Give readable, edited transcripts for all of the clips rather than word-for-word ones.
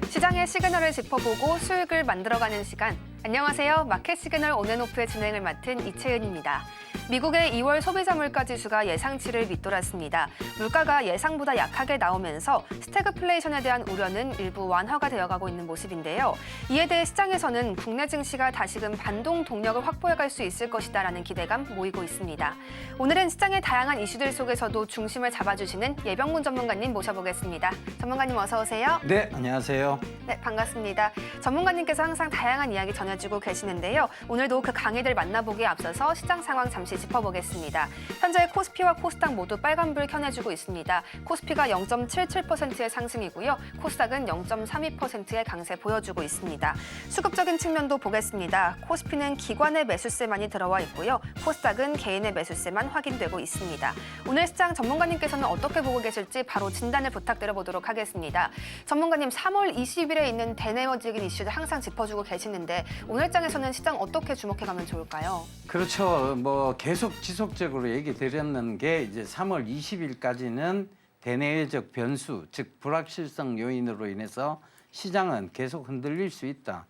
시장의 시그널을 짚어보고 수익을 만들어가는 시간. 안녕하세요. 마켓 시그널 온앤오프의 진행을 맡은 이채은입니다. 미국의 2월 소비자 물가 지수가 예상치를 밑돌았습니다. 물가가 예상보다 약하게 나오면서 스태그플레이션에 대한 우려는 일부 완화가 되어가고 있는 모습인데요. 이에 대해 시장에서는 국내 증시가 다시금 반동 동력을 확보해갈 수 있을 것이다라는 기대감 모이고 있습니다. 오늘은 시장의 다양한 이슈들 속에서도 중심을 잡아주시는 예병문 전문가님 모셔보겠습니다. 전문가님 어서 오세요. 네, 안녕하세요. 네, 반갑습니다. 전문가님께서 항상 다양한 이야기 전해주고 계시는데요. 오늘도 그 강의들 만나보기에 앞서서 시장 상황 잠시 짚어보겠습니다. 현재 코스피와 코스닥 모두 빨간불 켜내주고 있습니다. 코스피가 0.77%의 상승이고요. 코스닥은 0.32%의 강세 보여주고 있습니다. 수급적인 측면도 보겠습니다. 코스피는 기관의 매수세만이 들어와 있고요. 코스닥은 개인의 매수세만 확인되고 있습니다. 오늘 시장 전문가님께서는 어떻게 보고 계실지 바로 진단을 부탁드려보도록 하겠습니다. 전문가님, 3월 20일에 있는 대내적인 이슈들 항상 짚어주고 계시는데 오늘 장에서는 시장 어떻게 주목해가면 좋을까요? 그렇죠. 계속 지속적으로 얘기 드렸는 게 이제 3월 20일까지는 대내외적 변수, 즉 불확실성 요인으로 인해서 시장은 계속 흔들릴 수 있다.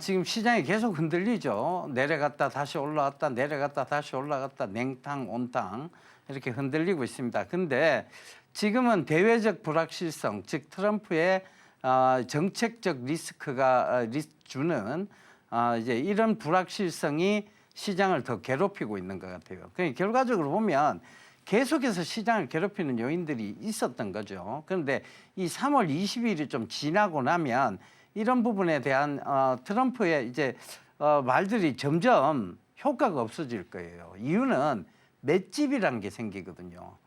지금 시장이 계속 흔들리죠. 내려갔다 다시 올라왔다, 내려갔다 다시 올라갔다, 냉탕, 온탕 이렇게 흔들리고 있습니다. 근데 지금은 대외적 불확실성, 즉 트럼프의 정책적 리스크가 주는 이제 이런 불확실성이 시장을 더 괴롭히고 있는 것 같아요. 그러니까 결과적으로 보면 계속해서 시장을 괴롭히는 요인들이 있었던 거죠. 그런데 이 3월 20일이 좀 지나고 나면 이런 부분에 대한 트럼프의 이제 말들이 점점 효과가 없어질 거예요. 이유는 맷집이라는 게 생기거든요.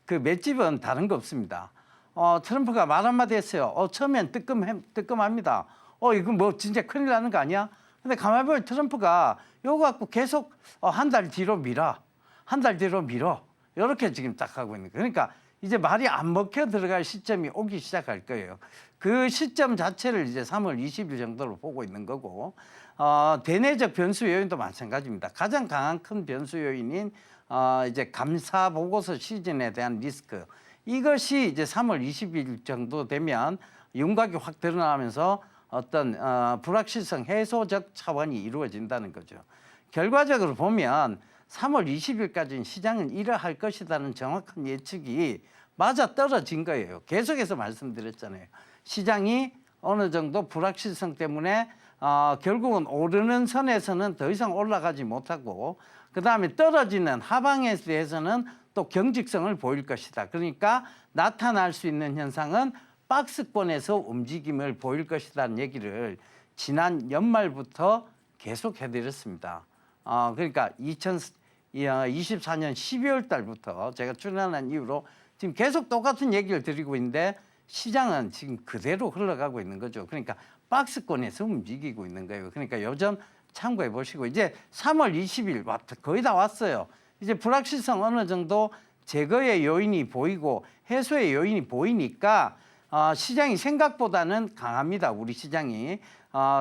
그 맷집은 다른 거 없습니다. 트럼프가 말 한마디 했어요. 처음엔 뜨끔합니다. 이건 뭐 진짜 큰일 나는 거 아니야? 근데 가만히 보면 트럼프가 이거 갖고 계속 한 달 뒤로 밀어. 한 달 뒤로 밀어. 이렇게 지금 딱 하고 있는 거예요. 그러니까 이제 말이 안 먹혀 들어갈 시점이 오기 시작할 거예요. 그 시점 자체를 이제 3월 20일 정도로 보고 있는 거고, 대내적 변수 요인도 마찬가지입니다. 가장 강한 큰 변수 요인인 이제 감사 보고서 시즌에 대한 리스크. 이것이 이제 3월 20일 정도 되면 윤곽이 확 드러나면서 어떤 불확실성 해소적 차원이 이루어진다는 거죠. 결과적으로 보면 3월 20일까지는 시장은 이러할 것이라는 정확한 예측이 맞아 떨어진 거예요. 계속해서 말씀드렸잖아요. 시장이 어느 정도 불확실성 때문에 결국은 오르는 선에서는 더 이상 올라가지 못하고 그다음에 떨어지는 하방에 대해서는 또 경직성을 보일 것이다. 그러니까 나타날 수 있는 현상은 박스권에서 움직임을 보일 것이라는 얘기를 지난 연말부터 계속 해드렸습니다. 그러니까 2024년 12월 달부터 제가 출연한 이후로 지금 계속 똑같은 얘기를 드리고 있는데 시장은 지금 그대로 흘러가고 있는 거죠. 그러니까 박스권에서 움직이고 있는 거예요. 그러니까 요즘 참고해 보시고 이제 3월 20일 거의 다 왔어요. 이제 불확실성 어느 정도 제거의 요인이 보이고 해소의 요인이 보이니까 시장이 생각보다는 강합니다. 우리 시장이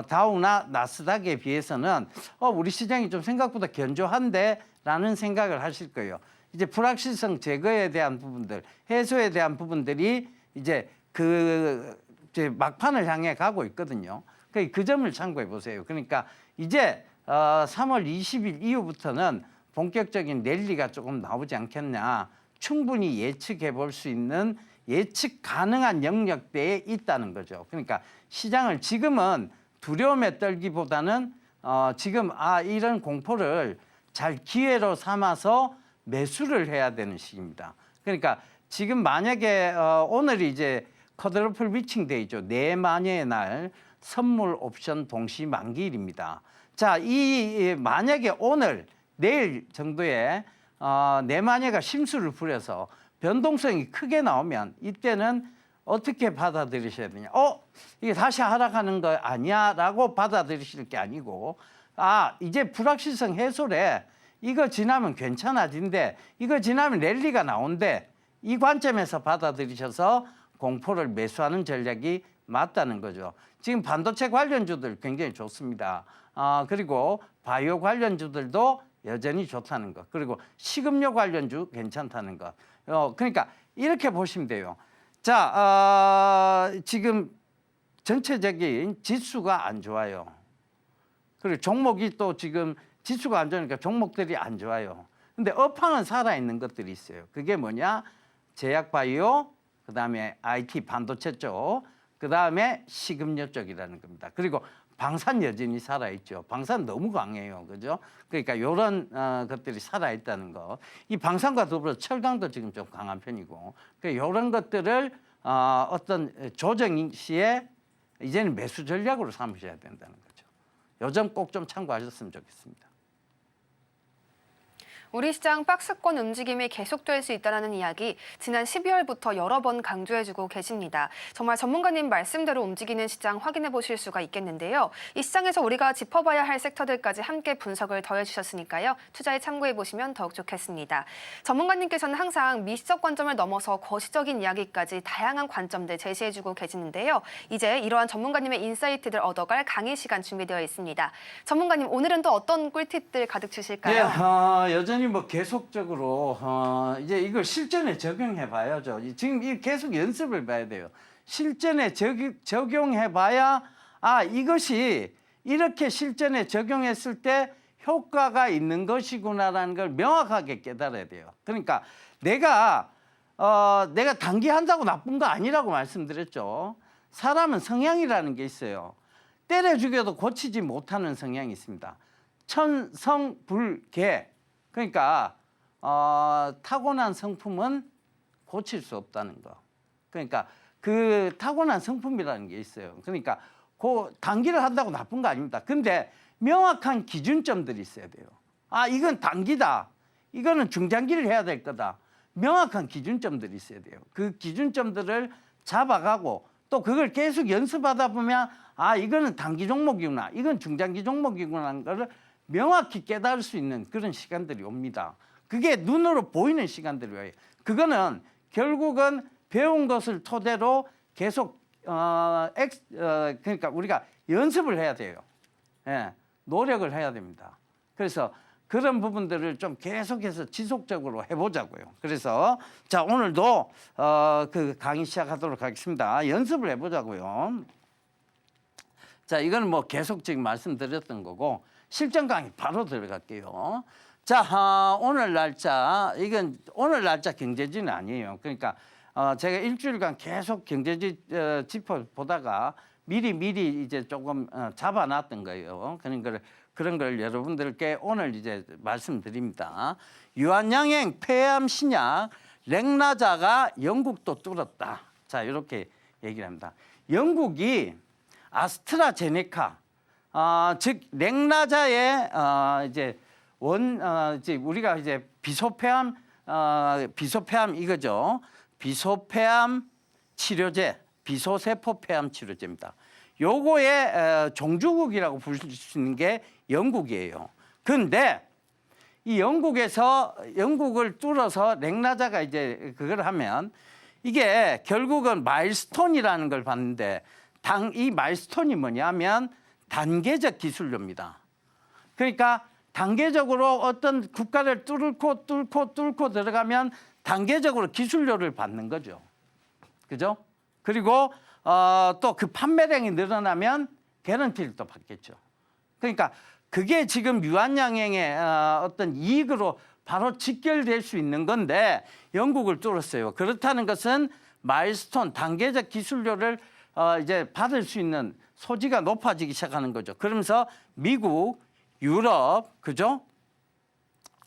다우나 나스닥에 비해서는 우리 시장이 좀 생각보다 견조한데 라는 생각을 하실 거예요. 이제 불확실성 제거에 대한 부분들, 해소에 대한 부분들이 이제 이제 막판을 향해 가고 있거든요. 그 점을 참고해 보세요. 그러니까 이제 3월 20일 이후부터는 본격적인 랠리가 조금 나오지 않겠냐. 충분히 예측해 볼 수 있는 예측 가능한 영역대에 있다는 거죠. 그러니까 시장을 지금은 두려움에 떨기보다는 지금 이런 공포를 잘 기회로 삼아서 매수를 해야 되는 시기입니다. 그러니까 지금 만약에 오늘이 이제 쿼드러플 위칭데이죠. 내만여의 날 선물 옵션 동시 만기일입니다. 자, 만약에 오늘 내일 정도에 내만여가 심수를 부려서 변동성이 크게 나오면 이때는 어떻게 받아들이셔야 되냐. 이게 다시 하락하는 거 아니야? 라고 받아들이실 게 아니고 이제 불확실성 해소래. 이거 지나면 괜찮아진대. 이거 지나면 랠리가 나온대. 이 관점에서 받아들이셔서 공포를 매수하는 전략이 맞다는 거죠. 지금 반도체 관련주들 굉장히 좋습니다. 그리고 바이오 관련주들도 여전히 좋다는 것. 그리고 식음료 관련주 괜찮다는 것. 그러니까 이렇게 보시면 돼요. 자, 지금 전체적인 지수가 안 좋아요. 그리고 종목이 또 지금 지수가 안 좋으니까 종목들이 안 좋아요. 근데 업황은 살아있는 것들이 있어요. 그게 뭐냐? 제약바이오, 그다음에 IT 반도체 쪽, 그다음에 식음료 쪽이라는 겁니다. 그리고 방산 여전히 살아있죠. 방산 너무 강해요. 그죠? 그러니까 이런 것들이 살아있다는 거. 이 방산과 더불어 철강도 지금 좀 강한 편이고, 이런 것들을 어떤 조정 시에 이제는 매수 전략으로 삼으셔야 된다는 거죠. 요 점 꼭 좀 참고하셨으면 좋겠습니다. 우리 시장 박스권 움직임이 계속될 수 있다는 이야기 지난 12월부터 여러 번 강조해주고 계십니다. 정말 전문가님 말씀대로 움직이는 시장 확인해 보실 수가 있겠는데요. 이 시장에서 우리가 짚어봐야 할 섹터들까지 함께 분석을 더해주셨으니까요. 투자에 참고해 보시면 더욱 좋겠습니다. 전문가님께서는 항상 미시적 관점을 넘어서 거시적인 이야기까지 다양한 관점들 제시해주고 계시는데요. 이제 이러한 전문가님의 인사이트들 얻어갈 강의 시간 준비되어 있습니다. 전문가님 오늘은 또 어떤 꿀팁들 가득 주실까요? 네, 여전히 뭐 계속적으로 이제 이걸 실전에 적용해 봐야죠. 지금 이 계속 연습을 봐야 돼요. 실전에 적용해 봐야 이것이 이렇게 실전에 적용했을 때 효과가 있는 것이구나라는 걸 명확하게 깨달아야 돼요. 그러니까 내가 단기한다고 나쁜 거 아니라고 말씀드렸죠. 사람은 성향이라는 게 있어요. 때려 죽여도 고치지 못하는 성향이 있습니다. 천성불개. 그러니까 타고난 성품은 고칠 수 없다는 거. 그러니까 그 타고난 성품이라는 게 있어요. 그러니까 그 단기를 한다고 나쁜 거 아닙니다. 근데 명확한 기준점들이 있어야 돼요. 이건 단기다. 이거는 중장기를 해야 될 거다. 명확한 기준점들이 있어야 돼요. 그 기준점들을 잡아가고 또 그걸 계속 연습하다 보면 이거는 단기 종목이구나. 이건 중장기 종목이구나 하는 거를 명확히 깨달을 수 있는 그런 시간들이 옵니다. 그게 눈으로 보이는 시간들이 와요. 그거는 결국은 배운 것을 토대로 계속 그러니까 우리가 연습을 해야 돼요. 예, 노력을 해야 됩니다. 그래서 그런 부분들을 좀 계속해서 지속적으로 해보자고요. 그래서 자 오늘도 그 강의 시작하도록 하겠습니다. 연습을 해보자고요. 자 이거는 뭐 계속 지금 말씀드렸던 거고. 실전 강의 바로 들어갈게요. 자, 오늘 날짜, 이건 오늘 날짜 경제지는 아니에요. 그러니까 제가 일주일간 계속 경제지 짚어보다가 미리 이제 조금 잡아놨던 거예요. 그런 걸 여러분들께 오늘 이제 말씀드립니다. 유한양행, 폐암 신약, 렉나자가 영국도 뚫었다. 자, 이렇게 얘기를 합니다. 영국이 아스트라제네카 즉 렉나자의 이제 이제 우리가 이제 비소폐암 이거죠. 비소폐암 치료제, 비소세포 폐암 치료제입니다. 요거의 종주국이라고 부를 수 있는 게 영국이에요. 근데 이 영국을 뚫어서 렉나자가 이제 그걸 하면 이게 결국은 마일스톤이라는 걸 봤는데 이 마일스톤이 뭐냐면 단계적 기술료입니다. 그러니까 단계적으로 어떤 국가를 뚫고 들어가면 단계적으로 기술료를 받는 거죠. 그죠? 그리고 또 그 판매량이 늘어나면 개런티를 또 받겠죠. 그러니까 그게 지금 유한양행의 어떤 이익으로 바로 직결될 수 있는 건데 영국을 뚫었어요. 그렇다는 것은 마일스톤 단계적 기술료를 이제 받을 수 있는 소지가 높아지기 시작하는 거죠. 그러면서 미국, 유럽, 그죠?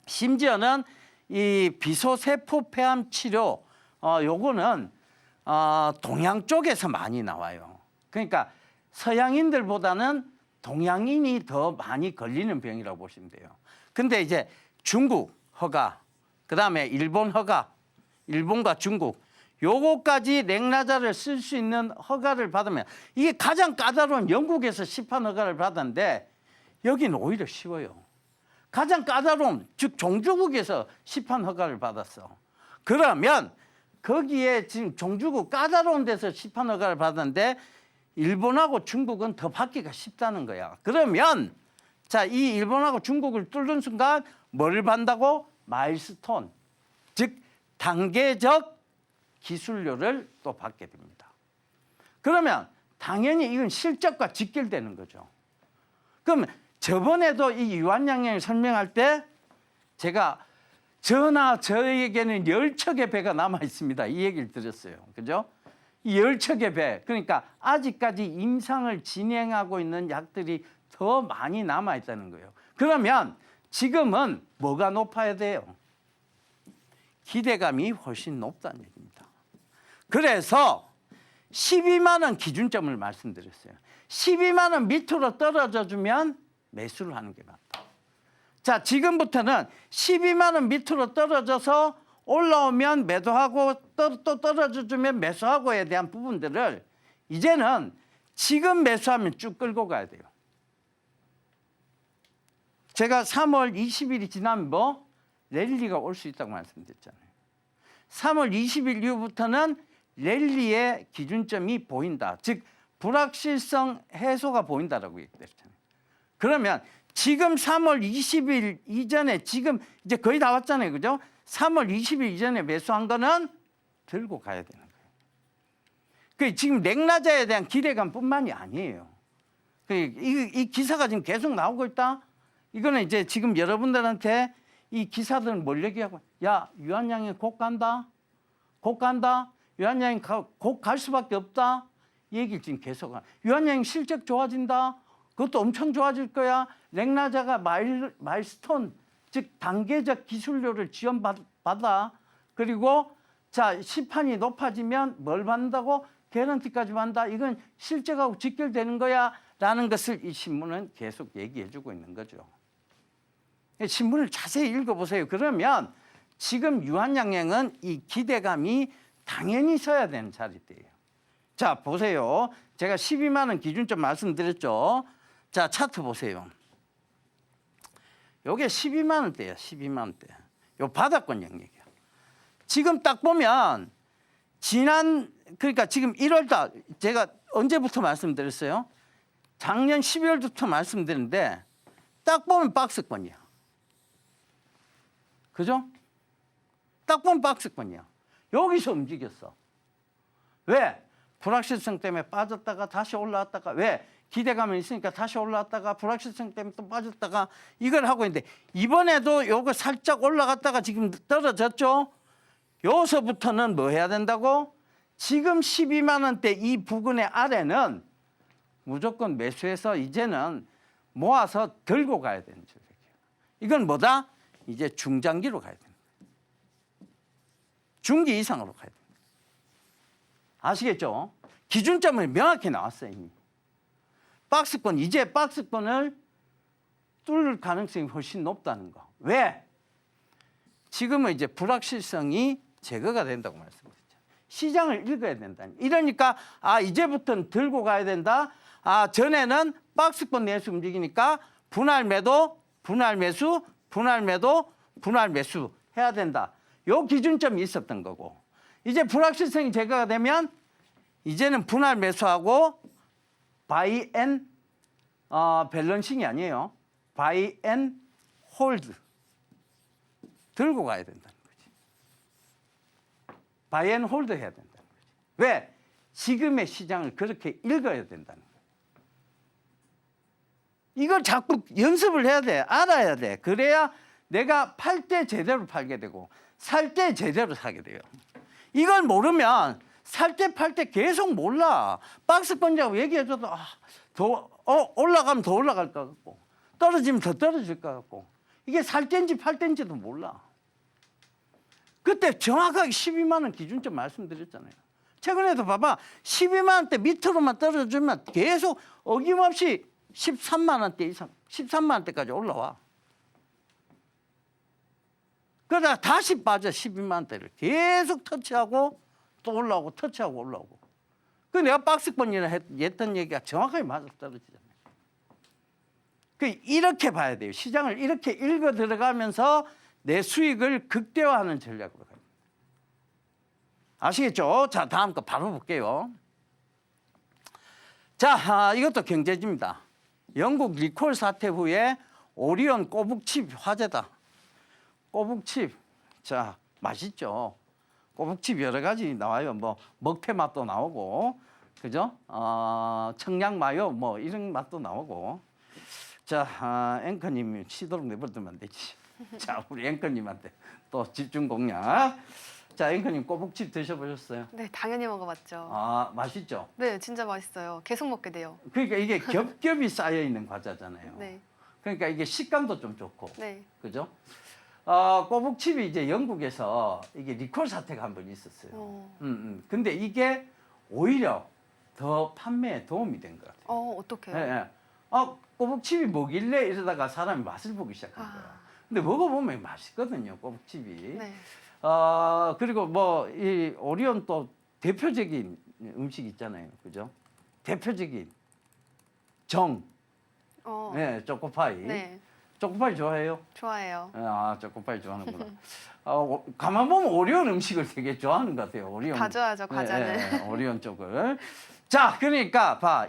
심지어는 이 비소세포 폐암 치료, 요거는 동양 쪽에서 많이 나와요. 그러니까 서양인들보다는 동양인이 더 많이 걸리는 병이라고 보시면 돼요. 근데 이제 중국 허가, 그 다음에 일본 허가, 일본과 중국, 요거까지 렉나자를 쓸 수 있는 허가를 받으면 이게 가장 까다로운 영국에서 시판 허가를 받았는데 여기는 오히려 쉬워요. 가장 까다로운 즉 종주국에서 시판 허가를 받았어. 그러면 거기에 지금 종주국 까다로운 데서 시판 허가를 받았는데 일본하고 중국은 더 받기가 쉽다는 거야. 그러면 자, 이 일본하고 중국을 뚫는 순간 뭐를 받는다고? 마일스톤, 즉 단계적 기술료를 또 받게 됩니다. 그러면 당연히 이건 실적과 직결되는 거죠. 그럼 저번에도 이 유한양양을 설명할 때 제가 저나 저에게는 열척의 배가 남아 있습니다. 이 얘기를 드렸어요. 그죠? 이 열척의 배. 그러니까 아직까지 임상을 진행하고 있는 약들이 더 많이 남아 있다는 거예요. 그러면 지금은 뭐가 높아야 돼요? 기대감이 훨씬 높다는 얘기입니다. 그래서 12만 원 기준점을 말씀드렸어요. 12만 원 밑으로 떨어져 주면 매수를 하는 게 맞다. 자, 지금부터는 12만 원 밑으로 떨어져서 올라오면 매도하고 또 떨어져 주면 매수하고에 대한 부분들을 이제는 지금 매수하면 쭉 끌고 가야 돼요. 제가 3월 20일이 지나면 랠리가 올 수 있다고 말씀드렸잖아요. 3월 20일 이후부터는 랠리의 기준점이 보인다. 즉 불확실성 해소가 보인다라고 얘기했잖아요. 그러면 지금 3월 20일 이전에 지금 이제 거의 다 왔잖아요. 그죠? 3월 20일 이전에 매수한 거는 들고 가야 되는 거예요. 그 지금 넥라자에 대한 기대감뿐만이 아니에요. 이 기사가 지금 계속 나오고 있다. 이거는 이제 지금 여러분들한테 이 기사들은 뭘 얘기하고, 야, 유한양이 곧 간다. 곧 간다. 유한양이 곧 갈 수밖에 없다. 이 얘기를 지금 계속 하고. 유한양이 실적 좋아진다. 그것도 엄청 좋아질 거야. 렉나자가 마일스톤, 즉 단계적 기술료를 지원받아. 그리고 자, 시판이 높아지면 뭘 받는다고? 개런티까지 받는다. 이건 실적하고 직결되는 거야. 라는 것을 이 신문은 계속 얘기해 주고 있는 거죠. 신문을 자세히 읽어보세요. 그러면 지금 유한양행은 이 기대감이 당연히 서야 되는 자리대예요. 자, 보세요. 제가 12만 원 기준점 말씀드렸죠. 자, 차트 보세요. 요게 12만 원대예요. 12만 원대. 요 바닥권 영역이야. 지금 딱 보면 그러니까 지금 1월달 제가 언제부터 말씀드렸어요? 작년 12월부터 말씀드렸는데 딱 보면 박스권이야. 그죠? 딱 보면 박스권이야. 여기서 움직였어. 왜? 불확실성 때문에 빠졌다가 다시 올라왔다가, 왜? 기대감이 있으니까 다시 올라왔다가 불확실성 때문에 또 빠졌다가 이걸 하고 있는데, 이번에도 요거 살짝 올라갔다가 지금 떨어졌죠? 여기서부터는 뭐 해야 된다고? 지금 12만 원대 이 부근의 아래는 무조건 매수해서 이제는 모아서 들고 가야 되는 전략이에요. 이건 뭐다? 이제 중장기로 가야 됩니다. 중기 이상으로 가야 됩니다. 아시겠죠? 기준점을 명확히 나왔어요, 이미. 박스권, 이제 박스권을 뚫을 가능성이 훨씬 높다는 거. 왜? 지금은 이제 불확실성이 제거가 된다고 말씀드렸죠. 시장을 읽어야 된다. 이러니까 이제부터는 들고 가야 된다. 전에는 박스권 내에서 움직이니까 분할 매도, 분할 매수, 분할 매도, 분할 매수 해야 된다. 요 기준점이 있었던 거고, 이제 불확실성이 제거가 되면 이제는 분할 매수하고 바이 앤 밸런싱이 아니에요. 바이 앤 홀드 들고 가야 된다는 거지. 바이 앤 홀드 해야 된다는 거지. 왜? 지금의 시장을 그렇게 읽어야 된다는 거예요. 이걸 자꾸 연습을 해야 돼. 알아야 돼. 그래야 내가 팔 때 제대로 팔게 되고 살 때 제대로 사게 돼요. 이걸 모르면 살 때 팔 때 계속 몰라. 박스권이라고 얘기해줘도 더 올라가면 더 올라갈 것 같고 떨어지면 더 떨어질 것 같고 이게 살 때인지 팔 때인지도 몰라. 그때 정확하게 12만 원 기준점 말씀드렸잖아요. 최근에도 봐봐. 12만 원대 밑으로만 떨어지면 계속 어김없이 13만 원대 이상, 13만 원대까지 올라와. 그러다가 다시 빠져. 12만 원대를 계속 터치하고 또 올라오고 터치하고 올라오고. 그 내가 박스권이라 했던 얘기가 정확하게 맞아떨어지잖아요. 이렇게 봐야 돼요. 시장을 이렇게 읽어 들어가면서 내 수익을 극대화하는 전략으로 가요. 아시겠죠? 자, 다음 거 바로 볼게요. 자, 이것도 경제지입니다. 영국 리콜 사태 후에 오리온 꼬북칩 화제다. 꼬북칩, 자, 맛있죠. 꼬북칩 여러 가지 나와요. 뭐 먹태 맛도 나오고, 그죠? 청양 마요 뭐 이런 맛도 나오고. 자, 앵커님 시도록 내버려두면 안 되지. 자, 우리 앵커님한테 또 집중 공략. 자, 앵커님 꼬북칩 드셔보셨어요? 네, 당연히 먹어봤죠. 아, 맛있죠? 네, 진짜 맛있어요. 계속 먹게 돼요. 그러니까 이게 겹겹이 쌓여 있는 과자잖아요. 네, 그러니까 이게 식감도 좀 좋고, 네. 그죠? 꼬북칩이 이제 영국에서 이게 리콜 사태가 한 번 있었어요. 근데 이게 오히려 더 판매에 도움이 된 것 같아요. 어떡해요? 예, 예. 꼬북칩이 뭐길래 이러다가 사람이 맛을 보기 시작한 아. 거예요. 근데 먹어보면 맛있거든요, 꼬북칩이. 네. 그리고 뭐 이 오리온 또 대표적인 음식 있잖아요, 그죠? 대표적인 정, 네, 초코파이. 네, 초코파이 좋아해요? 좋아해요. 초코파이 좋아하는구나. 가만 보면 오리온 음식을 되게 좋아하는 것 같아요. 오리온. 다 좋아하죠, 과자는. 네, 오리온 쪽을. 자, 그러니까 봐,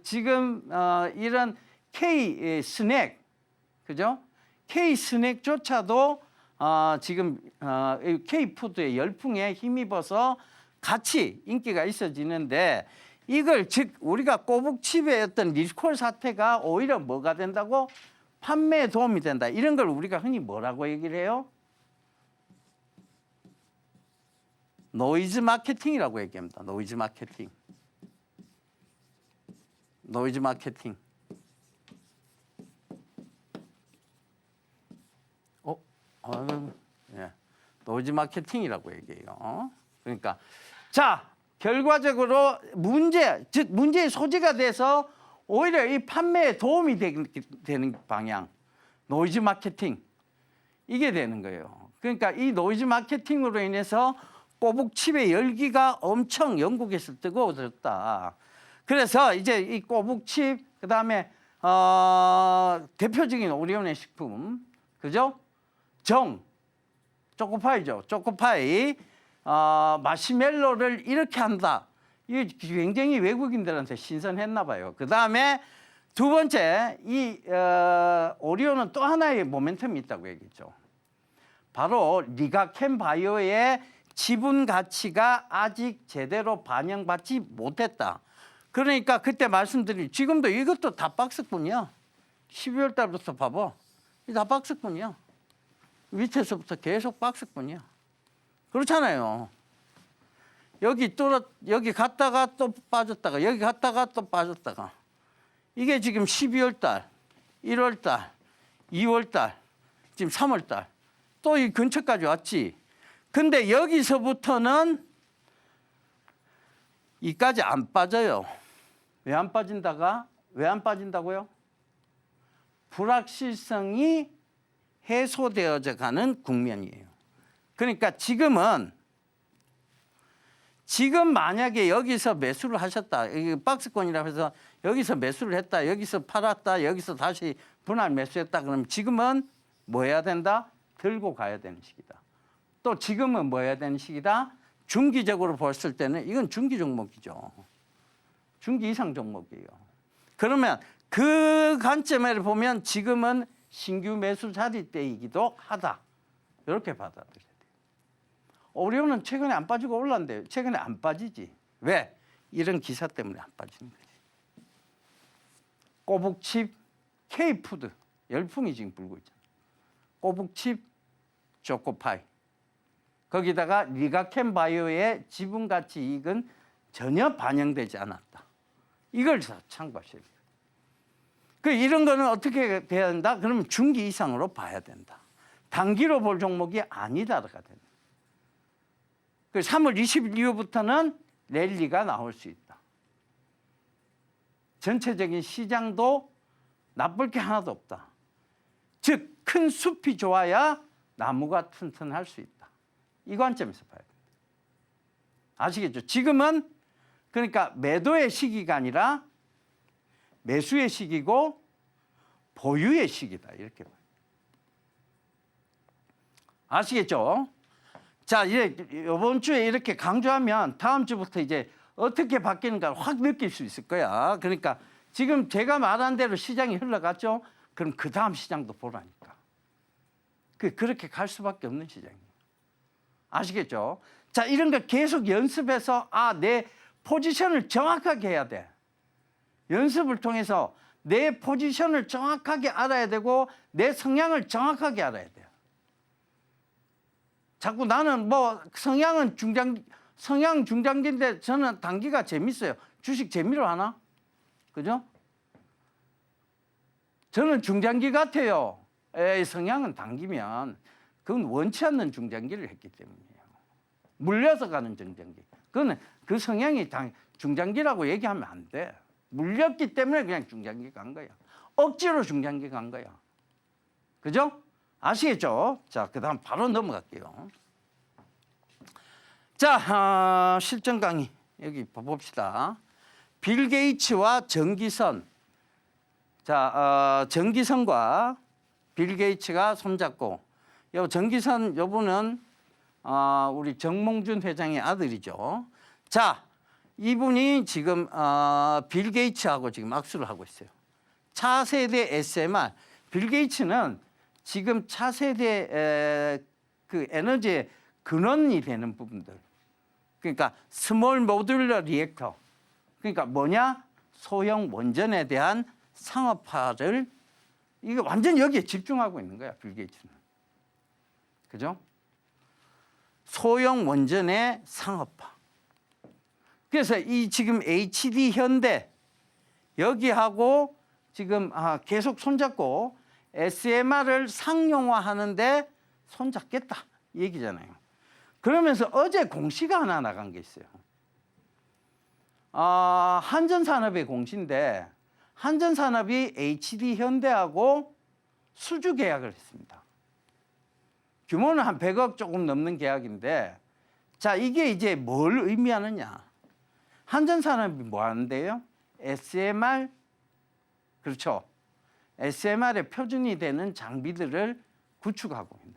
지금 이런 K 스낵, 그죠? K 스낵조차도 지금 K 푸드의 열풍에 힘입어서 같이 인기가 있어지는데 이걸 즉 우리가 꼬북칩의 어떤 리콜 사태가 오히려 뭐가 된다고? 판매에 도움이 된다. 이런 걸 우리가 흔히 뭐라고 얘기를 해요? 노이즈 마케팅이라고 얘기합니다. 노이즈 마케팅. 노이즈 마케팅. 예. 노이즈 마케팅이라고 얘기해요. 그러니까 자, 결과적으로 즉 문제의 소지가 돼서 오히려 이 판매에 도움이 되는 방향, 노이즈 마케팅 이게 되는 거예요. 그러니까 이 노이즈 마케팅으로 인해서 꼬북칩의 열기가 엄청 영국에서 뜨거워졌다. 그래서 이제 이 꼬북칩 그다음에 대표적인 오리온의 식품, 그죠? 정, 초코파이죠. 초코파이, 마시멜로를 이렇게 한다. 이게 굉장히 외국인들한테 신선했나 봐요. 그 다음에 두 번째, 이 오리온은 또 하나의 모멘텀이 있다고 얘기했죠. 바로 리가켄 바이오의 지분 가치가 아직 제대로 반영받지 못했다. 그러니까 그때 말씀드린 지금도 이것도 다 박스권이야. 12월 달부터 봐봐. 이게 다 박스권이야. 밑에서부터 계속 박스권이야. 그렇잖아요. 여기 갔다가 또 빠졌다가 여기 갔다가 또 빠졌다가 이게 지금 12월 달, 1월 달, 2월 달, 지금 3월 달 또 이 근처까지 왔지. 근데 여기서부터는 이까지 안 빠져요. 왜 안 빠진다고요? 불확실성이 해소되어져 가는 국면이에요. 그러니까 지금 만약에 여기서 매수를 하셨다. 이게 박스권이라고 해서 여기서 매수를 했다. 여기서 팔았다. 여기서 다시 분할 매수했다. 그러면 지금은 뭐 해야 된다? 들고 가야 되는 시기다. 또 지금은 뭐 해야 되는 시기다? 중기적으로 봤을 때는 이건 중기 종목이죠. 중기 이상 종목이에요. 그러면 그 관점을 보면 지금은 신규 매수 자리 때이기도 하다. 이렇게 받아들여야 돼요. 오리온은 최근에 안 빠지고 올랐는데 최근에 안 빠지지. 왜? 이런 기사 때문에 안 빠지는 거지. 꼬북칩, K푸드 열풍이 지금 불고 있잖아. 꼬북칩, 초코파이. 거기다가 리가켄 바이오의 지분 가치 이익은 전혀 반영되지 않았다. 이걸 참고하셔야 돼요. 이런 거는 어떻게 돼야 된다? 그러면 중기 이상으로 봐야 된다. 단기로 볼 종목이 아니다가 된다. 3월 20일 이후부터는 랠리가 나올 수 있다. 전체적인 시장도 나쁠 게 하나도 없다. 즉, 큰 숲이 좋아야 나무가 튼튼할 수 있다. 이 관점에서 봐야 된다. 아시겠죠? 지금은 그러니까 매도의 시기가 아니라 매수의 시기고 보유의 시기다. 이렇게 봐요. 아시겠죠? 자, 이제 이번 주에 이렇게 강조하면 다음 주부터 이제 어떻게 바뀌는가 확 느낄 수 있을 거야. 그러니까 지금 제가 말한 대로 시장이 흘러갔죠? 그럼 그 다음 시장도 보라니까. 그렇게 갈 수밖에 없는 시장이에요. 아시겠죠? 자, 이런 거 계속 연습해서 내 포지션을 정확하게 해야 돼. 연습을 통해서 내 포지션을 정확하게 알아야 되고 내 성향을 정확하게 알아야 돼요. 자꾸 나는 뭐 성향 중장기인데 저는 단기가 재밌어요. 주식 재미로 하나? 그죠? 저는 중장기 같아요. 성향은 단기면 그건 원치 않는 중장기를 했기 때문이에요. 물려서 가는 중장기. 그거는 그 성향이 중장기라고 얘기하면 안 돼. 물렸기 때문에 그냥 중장기 간 거야. 억지로 중장기 간 거야. 그죠? 아시겠죠? 자, 그 다음 바로 넘어갈게요. 자, 실전 강의 여기 봅시다. 빌 게이츠와 정기선. 자, 정기선과 빌 게이츠가 손잡고, 요 정기선 요분은 우리 정몽준 회장의 아들이죠. 자, 이분이 지금 빌 게이츠하고 지금 악수를 하고 있어요. 차세대 SMR. 빌 게이츠는 지금 차세대 그 에너지의 근원이 되는 부분들. 그러니까 스몰 모듈러 리액터. 그러니까 뭐냐? 소형 원전에 대한 상업화를 이게 완전 여기에 집중하고 있는 거야, 빌 게이츠는. 그죠? 소형 원전의 상업화. 그래서 이 지금 HD 현대 여기하고 지금 계속 손잡고 SMR을 상용화하는데 손잡겠다 이 얘기잖아요. 그러면서 어제 공시가 하나 나간 게 있어요. 한전산업의 공시인데 한전산업이 HD 현대하고 수주 계약을 했습니다. 규모는 한 100억 조금 넘는 계약인데, 자, 이게 이제 뭘 의미하느냐. 한전산업이 뭐 하는데요? SMR, 그렇죠. SMR의 표준이 되는 장비들을 구축하고 있는,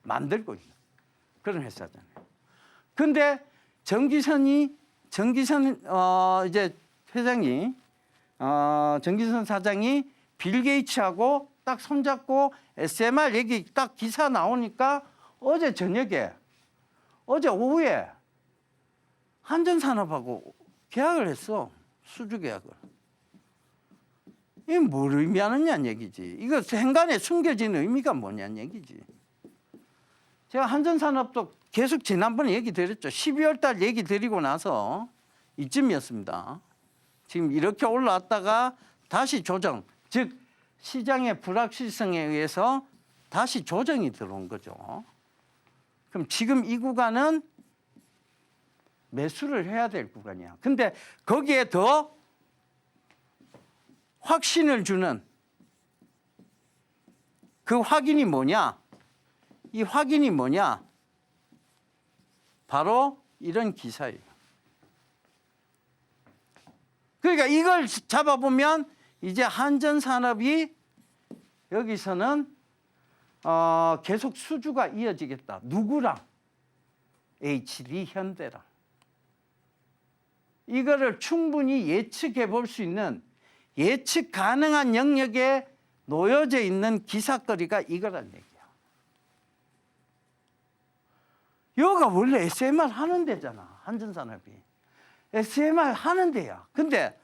만들고 있는 그런 회사잖아요. 근데 정기선 이제 회장이, 정기선 사장이 빌 게이츠하고 딱 손잡고 SMR 얘기 딱 기사 나오니까 어제 오후에 한전산업하고 계약을 했어. 수주 계약을. 이게 뭘 의미하느냐는 얘기지. 이거 행간에 숨겨진 의미가 뭐냐는 얘기지. 제가 한전산업도 계속 지난번에 얘기 드렸죠. 12월 달 얘기 드리고 나서 이쯤이었습니다. 지금 이렇게 올라왔다가 다시 조정, 즉 시장의 불확실성에 의해서 다시 조정이 들어온 거죠. 그럼 지금 이 구간은 매수를 해야 될 구간이야. 근데 거기에 더 확신을 주는 그 확인이 뭐냐? 이 확인이 뭐냐? 바로 이런 기사예요. 그러니까 이걸 잡아보면 이제 한전산업이 여기서는 계속 수주가 이어지겠다. 누구랑? HD 현대랑. 이거를 충분히 예측해 볼 수 있는 예측 가능한 영역에 놓여져 있는 기사거리가 이거란 얘기야. 여기가 원래 SMR 하는 데잖아. 한전산업이. SMR 하는 데야. 근데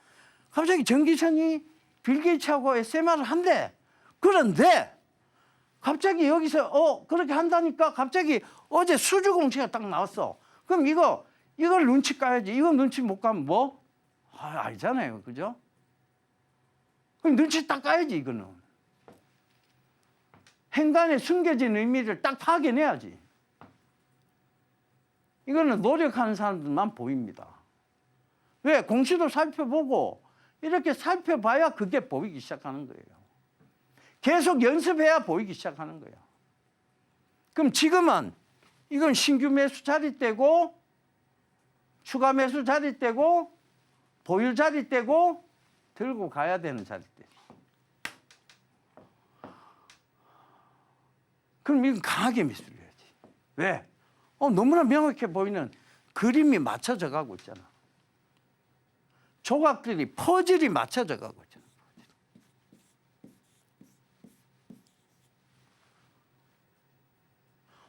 갑자기 정기선이 빌 게이츠하고 SMR을 한대. 그런데 갑자기 여기서 그렇게 한다니까 갑자기 어제 수주 공시가 딱 나왔어. 그럼 이걸 눈치 까야지. 이거 눈치 못 까면 뭐? 알잖아요. 그죠? 그럼 눈치 딱 까야지 이거는. 행간에 숨겨진 의미를 딱 파악해내야지. 이거는 노력하는 사람들만 보입니다. 왜? 공시도 살펴보고 이렇게 살펴봐야 그게 보이기 시작하는 거예요. 계속 연습해야 보이기 시작하는 거예요. 그럼 지금은 이건 신규 매수 자릿대고 추가 매수 자릿대고 보유 자릿대고 들고 가야 되는 자릿대. 그럼 이건 강하게 매수를 해야지. 왜? 너무나 명확해 보이는 그림이 맞춰져 가고 있잖아. 조각들이 퍼즐이 맞춰져 가고 있잖아.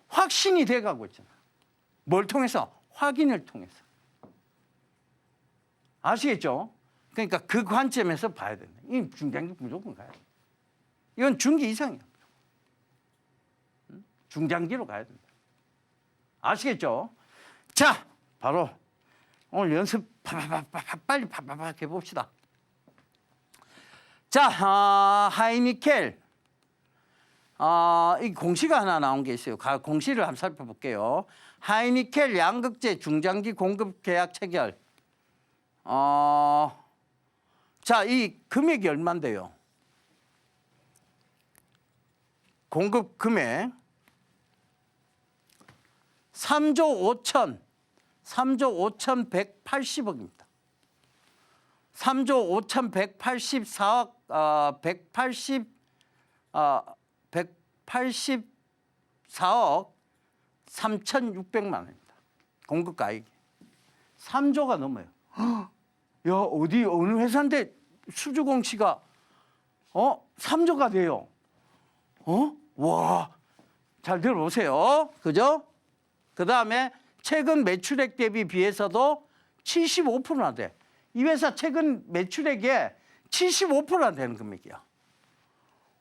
확신이 돼 가고 있잖아. 뭘 통해서? 확인을 통해서. 아시겠죠? 그러니까 그 관점에서 봐야 된다. 이 중장기 무조건 가야 돼. 이건 중기 이상이야. 중장기로 가야 된다. 아시겠죠? 자, 바로 오늘 연습 빨리 해봅시다. 자, 하이니켈. 이 공시가 하나 나온 게 있어요. 공시를 한번 살펴볼게요. 하이니켈 양극재 중장기 공급 계약 체결. 자, 이 금액이 얼마인데요? 공급 금액 3조 5,180억입니다. 3조 5,184억 184억 3,600만 원입니다. 공급 가액이 3조가 넘어요. 야, 어디 어느 회사인데 수주 공시가 3조가 돼요. 와, 잘 들어보세요. 그죠? 그다음에 최근 매출액 대비 비해서도 75%나 돼. 이 회사 최근 매출액에 75%나 되는 금액이야.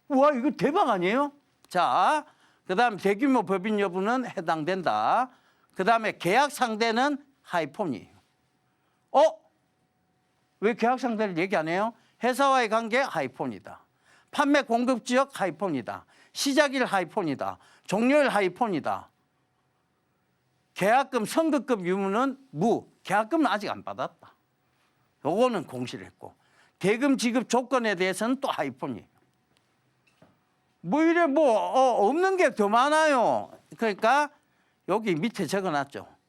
와, 이거 대박 아니에요? 자, 그다음 대규모 법인 여부는 해당된다. 그다음에 계약 상대는 하이폰이에요. 왜 계약 상대를 얘기 안 해요? 회사와의 관계 하이폰이다. 판매 공급 지역 하이폰이다. 시작일 하이폰이다. 종료일 하이폰이다. 계약금 선급금 유무는 계약금은 아직 안 받았다. 요거는 공시를 했고, 대금 지급 조건에 대해서는 또 하이폰이에요. 이래 없는 게 더 많아요. 그러니까 여기 밑에 적어놨죠.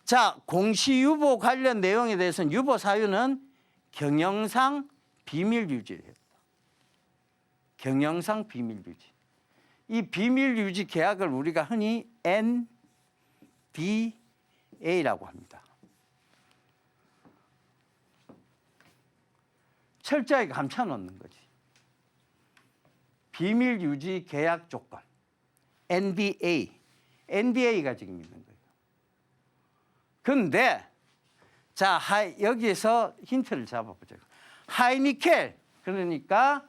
자, 공시 유보 관련 내용에 대해서는 유보 사유는 경영상 비밀 유지예요. 경영상 비밀 유지. 이 비밀 유지 계약을 우리가 흔히 NDA라고 합니다. 철저하게 감춰 놓는 거지. 비밀 유지 계약 조건. NDA가 지금 있는 거예요. 근데 자, 여기에서 힌트를 잡아보죠. 하이니켈, 그러니까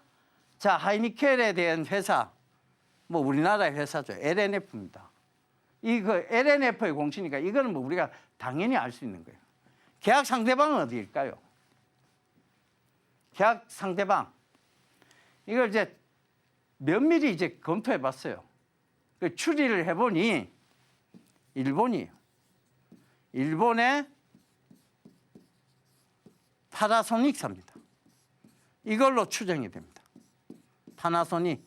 자, 하이니켈에 대한 회사, 우리나라의 회사죠. LNF입니다. 이거 LNF의 공시니까 이거는 우리가 당연히 알 수 있는 거예요. 계약 상대방은 어디일까요? 계약 상대방. 이걸 이제 면밀히 검토해 봤어요. 추리를 해보니 일본이에요. 일본의 파나소닉사입니다. 이걸로 추정이 됩니다. 파나소닉.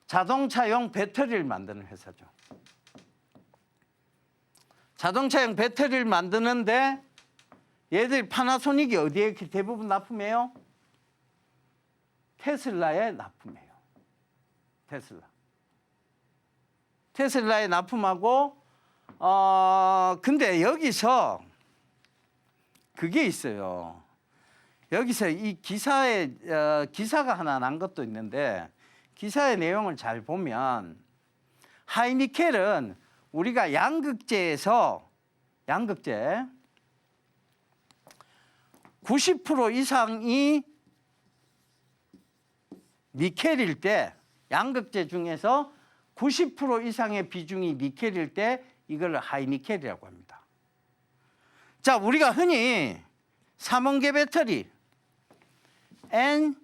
자동차용 배터리를 만드는 회사죠. 자동차용 배터리를 만드는데 얘들 파나소닉이 어디에 대부분 납품해요? 테슬라에 납품해요. 테슬라에 납품하고 근데 여기서 그게 있어요. 여기서 이 기사가 하나 난 것도 있는데 기사의 내용을 잘 보면 하이니켈은 우리가 양극재 90% 이상이 니켈일 때, 양극재 중에서 90% 이상의 비중이 니켈일 때 이걸 하이니켈이라고 합니다. 자, 우리가 흔히 삼원계 배터리 NCM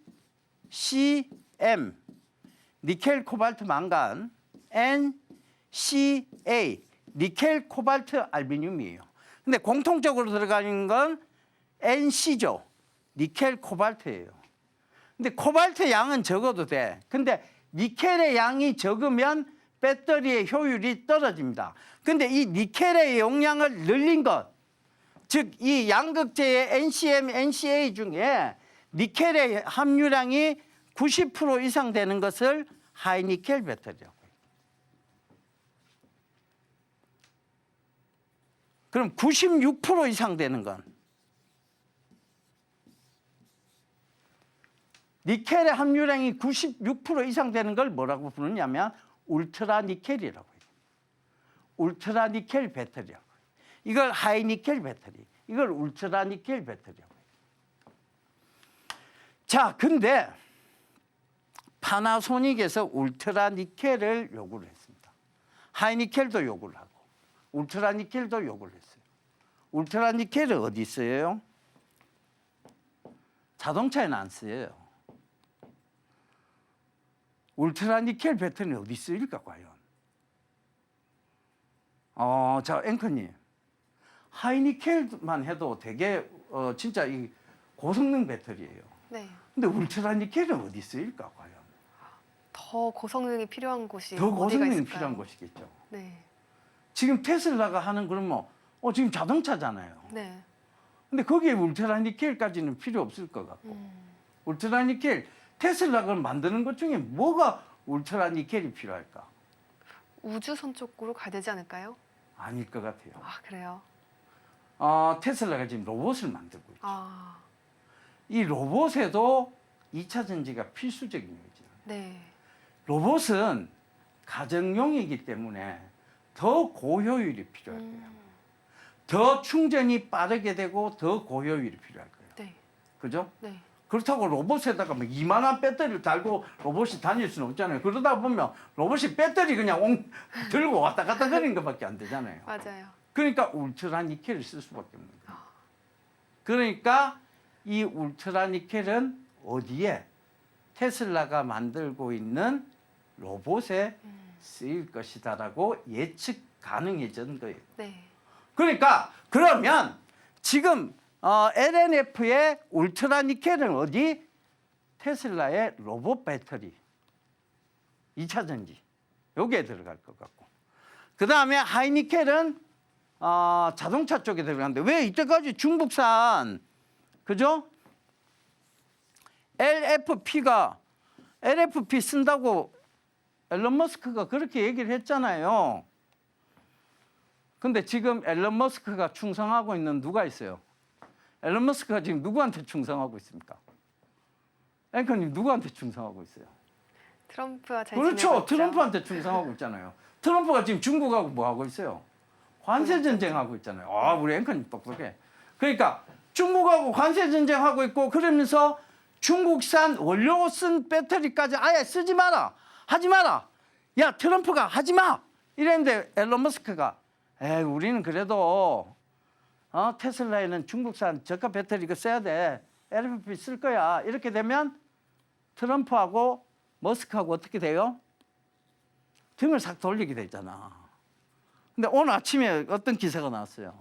니켈 코발트 망간, NCA 니켈 코발트 알루미늄이에요. 근데 공통적으로 들어가는 건 NC죠. 니켈 코발트예요. 근데 코발트 양은 적어도 돼. 근데 니켈의 양이 적으면 배터리의 효율이 떨어집니다. 근데 이 니켈의 용량을 늘린 것, 즉 이 양극재의 NCM, NCA 중에 니켈의 함유량이 90% 이상 되는 것을 하이니켈 배터리라고 해요. 그럼 96% 이상 되는 건 니켈의 함유량이 96% 이상 되는 걸 뭐라고 부르냐면 울트라 니켈이라고 해요. 울트라 니켈 배터리라고. 이걸 하이 니켈 배터리. 이걸 울트라 니켈 배터리라고. 자, 근데 파나소닉에서 울트라 니켈을 요구를 했습니다. 하이 니켈도 요구를 하고 울트라 니켈도 요구를 했어요. 울트라 니켈은 어디 있어요? 자동차에는 안 쓰여요. 울트라 니켈 배터리는 어디 쓰일까 과연? 자, 앵커님. 하이 니켈만 해도 되게 진짜 이 고성능 배터리예요. 네. 근데 울트라 니켈은 어디 쓰일까 과연? 더 고성능이 필요한 곳이 더 어디가 고성능이 있을까요? 필요한 곳이겠죠. 네. 지금 테슬라가 하는 그러면 지금 자동차잖아요. 네. 근데 거기에 울트라 니켈까지는 필요 없을 것 같고. 울트라 니켈 테슬라가 만드는 것 중에 뭐가 울트라 니켈이 필요할까? 우주선 쪽으로 가야 되지 않을까요? 아닐 것 같아요. 아, 그래요? 테슬라가 지금 로봇을 만들고 있죠. 아, 이 로봇에도 2차 전지가 필수적인 거죠. 네. 로봇은 가정용이기 때문에 더 고효율이 필요할 거예요. 더 충전이 빠르게 되고 더 고효율이 필요할 거예요. 네. 그죠? 네. 그렇다고 로봇에다가 뭐 이만한 배터리를 달고 로봇이 다닐 수는 없잖아요. 그러다 보면 로봇이 배터리 그냥 들고 왔다 갔다 거리는 것밖에 안 되잖아요. 맞아요. 그러니까 울트라 니켈을 쓸 수밖에 없는 거예요. 그러니까 이 울트라 니켈은 어디에? 테슬라가 만들고 있는 로봇에 쓰일 것이다라고 예측 가능해진 거예요. 네. 그러니까 그러면 지금 LNF의 울트라 니켈은 어디? 테슬라의 로봇 배터리 2차 전지 여기에 들어갈 것 같고, 그 다음에 하이 니켈은 자동차 쪽에 들어가는데 왜 이때까지 중국산 그죠? LFP 쓴다고 앨런 머스크가 그렇게 얘기를 했잖아요. 근데 지금 앨런 머스크가 충성하고 있는 누가 있어요? 앨런 머스크가 지금 누구한테 충성하고 있습니까? 앵커님 누구한테 충성하고 있어요? 트럼프와 잘 그렇죠. 지내고 있죠. 트럼프한테 충성하고 있잖아요. 트럼프가 지금 중국하고 뭐 하고 있어요? 관세 전쟁하고 있잖아요. 우리 앵커님 똑똑해. 그러니까 중국하고 관세 전쟁하고 있고, 그러면서 중국산 원료 쓴 배터리까지 아예 쓰지 마라, 하지 마라. 야, 트럼프가 하지 마 이랬는데 앨런 머스크가 우리는 그래도 테슬라에는 중국산 저가 배터리 이거 써야 돼. LFP 쓸 거야. 이렇게 되면 트럼프하고 머스크하고 어떻게 돼요? 등을 싹 돌리게 되잖아. 근데 오늘 아침에 어떤 기사가 나왔어요.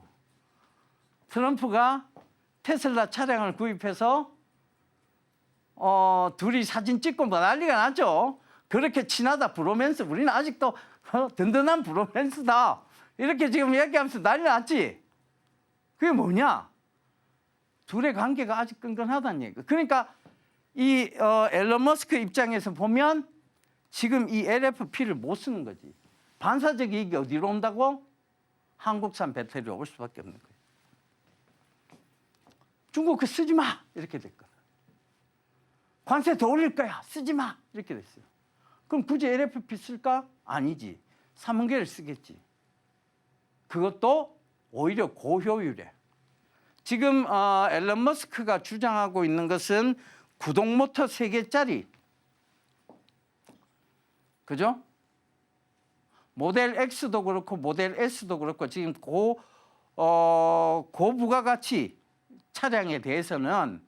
트럼프가 테슬라 차량을 구입해서 둘이 사진 찍고 뭐 난리가 났죠. 그렇게 친하다, 브로맨스. 우리는 아직도 든든한 브로맨스다. 이렇게 지금 얘기하면서 난리 났지. 그게 뭐냐? 둘의 관계가 아직 끈끈하다는 얘기예요. 그러니까 이 앨런 머스크 입장에서 보면 지금 이 LFP를 못 쓰는 거지. 반사적 이익이 어디로 온다고? 한국산 배터리로 올 수밖에 없는 거예요. 중국 그 쓰지 마 이렇게 됐거든. 관세 더 올릴 거야, 쓰지 마 이렇게 됐어요. 그럼 굳이 LFP 쓸까? 아니지. 3원계를 쓰겠지. 그것도 오히려 고효율에. 지금 앨런 머스크가 주장하고 있는 것은 구동 모터 3개짜리, 그죠? 모델 X도 그렇고 모델 S도 그렇고 지금 고부가가치 차량에 대해서는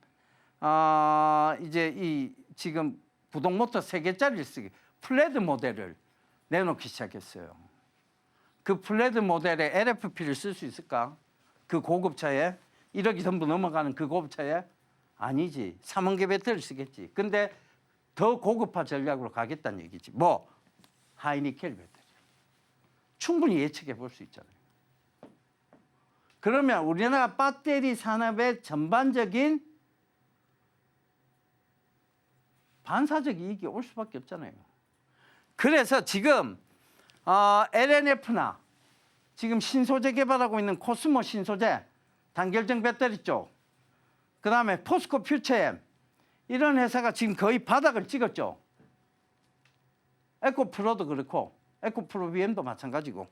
이제 이 지금 구동 모터 3개짜리를 쓰기, 플래드 모델을 내놓기 시작했어요. 그 플래드 모델에 LFP를 쓸 수 있을까? 그 고급차에 1억이 전부 넘어가는 그 고급차에? 아니지. 3원계 배터리를 쓰겠지. 근데 더 고급화 전략으로 가겠다는 얘기지. 뭐? 하이니켈 배터리. 충분히 예측해 볼 수 있잖아요. 그러면 우리나라 배터리 산업의 전반적인 반사적 이익이 올 수밖에 없잖아요. 그래서 지금 LNF나 지금 신소재 개발하고 있는 코스모 신소재, 단결정 배터리 쪽, 그 다음에 포스코 퓨처엠, 이런 회사가 지금 거의 바닥을 찍었죠. 에코프로도 그렇고 에코프로 BM도 마찬가지고.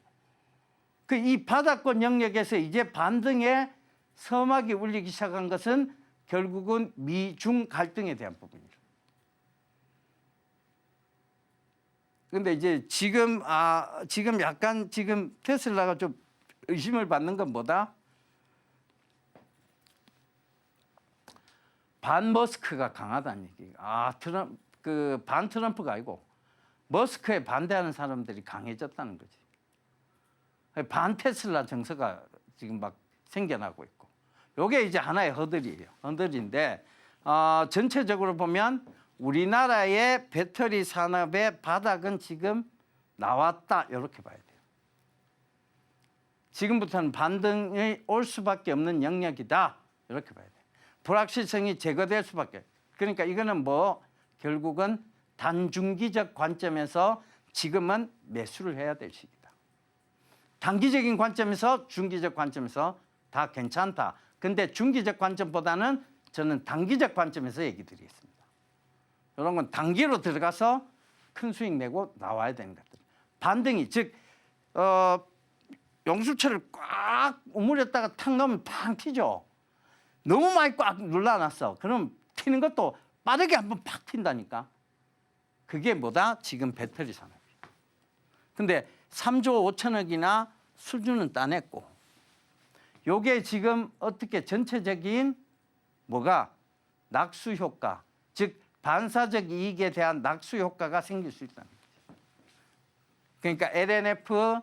그 이 바닥권 영역에서 이제 반등의 서막이 울리기 시작한 것은 결국은 미중 갈등에 대한 부분이죠. 근데 이제 지금 약간 지금 테슬라가 좀 의심을 받는 건 뭐다? 반 머스크가 강하다는 얘기. 반 트럼프가 아니고 머스크에 반대하는 사람들이 강해졌다는 거지. 반 테슬라 정서가 지금 막 생겨나고 있고. 요게 이제 하나의 허들이에요. 허들인데 전체적으로 보면 우리나라의 배터리 산업의 바닥은 지금 나왔다. 이렇게 봐야 돼요. 지금부터는 반등이 올 수밖에 없는 영역이다. 이렇게 봐야 돼요. 불확실성이 제거될 수밖에. 그러니까 이거는 뭐 결국은 단중기적 관점에서 지금은 매수를 해야 될 시기다. 단기적인 관점에서 중기적 관점에서 다 괜찮다. 근데 중기적 관점보다는 저는 단기적 관점에서 얘기 드리겠습니다. 이런 건 단기로 들어가서 큰 수익 내고 나와야 되는 것들. 반등이 즉 용수철을 꽉 우물였다가 탁 넣으면 팡 튀죠. 너무 많이 꽉 눌러놨어. 그럼 튀는 것도 빠르게 한번 팍 튄다니까. 그게 뭐다? 지금 배터리 산업이. 근데 3조 5천억이나 수준은 따냈고 요게 지금 어떻게 전체적인 뭐가 낙수 효과, 즉 반사적 이익에 대한 낙수 효과가 생길 수 있다는 거죠. 그러니까 LNF,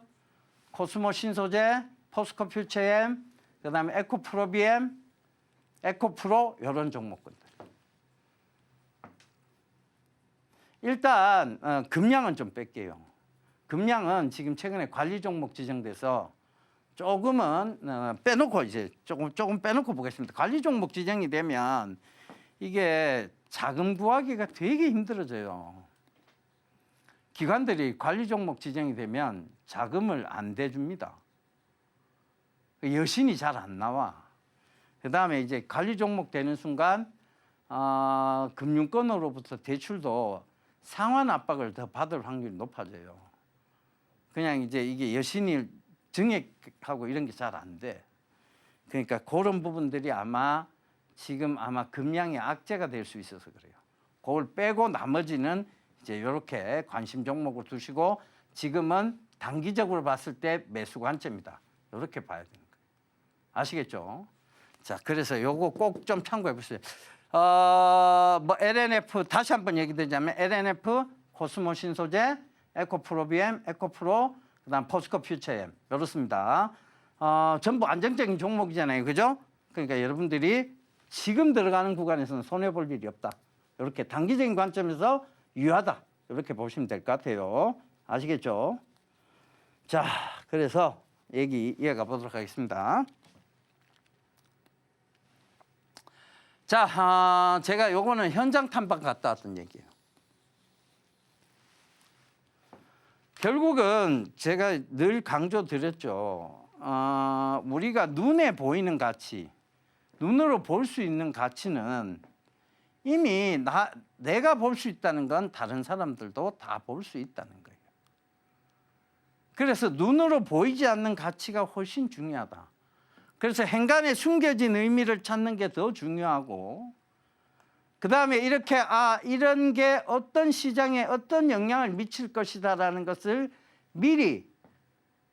코스모 신소재, 포스코 퓨처엠, 그다음에 에코프로비엠, 에코프로 이런 종목군들. 일단 금양은 좀 뺄게요. 금양은 지금 최근에 관리 종목 지정돼서 조금은 빼놓고 이제 조금 빼놓고 보겠습니다. 관리 종목 지정이 되면 이게 자금 구하기가 되게 힘들어져요. 기관들이 관리 종목 지정이 되면 자금을 안 대줍니다. 여신이 잘 안 나와. 그 다음에 이제 관리 종목 되는 순간 금융권으로부터 대출도 상환 압박을 더 받을 확률이 높아져요. 그냥 이제 이게 여신이 증액하고 이런 게 잘 안 돼. 그러니까 그런 부분들이 지금 금양의 악재가 될 수 있어서 그래요. 그걸 빼고 나머지는 이제 이렇게 관심 종목을 두시고 지금은 단기적으로 봤을 때 매수 관점이다. 이렇게 봐야 되는 거예요. 아시겠죠? 자, 그래서 요거 꼭 좀 참고해 보세요. 뭐 LNF 다시 한번 얘기 드리자면 LNF, 코스모 신소재, 에코프로비엠, 에코프로, 그다음 포스코 퓨처엠 이렇습니다. 전부 안정적인 종목이잖아요, 그죠? 그러니까 여러분들이 지금 들어가는 구간에서는 손해 볼 일이 없다. 이렇게 단기적인 관점에서 유효하다. 이렇게 보시면 될 것 같아요. 아시겠죠? 자, 그래서 얘기 이어가 보도록 하겠습니다. 자, 제가 요거는 현장 탐방 갔다 왔던 얘기예요. 결국은 제가 늘 강조드렸죠. 우리가 눈에 보이는 가치, 눈으로 볼 수 있는 가치는 이미 내가 볼 수 있다는 건 다른 사람들도 다 볼 수 있다는 거예요. 그래서 눈으로 보이지 않는 가치가 훨씬 중요하다. 그래서 행간에 숨겨진 의미를 찾는 게 더 중요하고, 그 다음에 이렇게 이런 게 어떤 시장에 어떤 영향을 미칠 것이다라는 것을 미리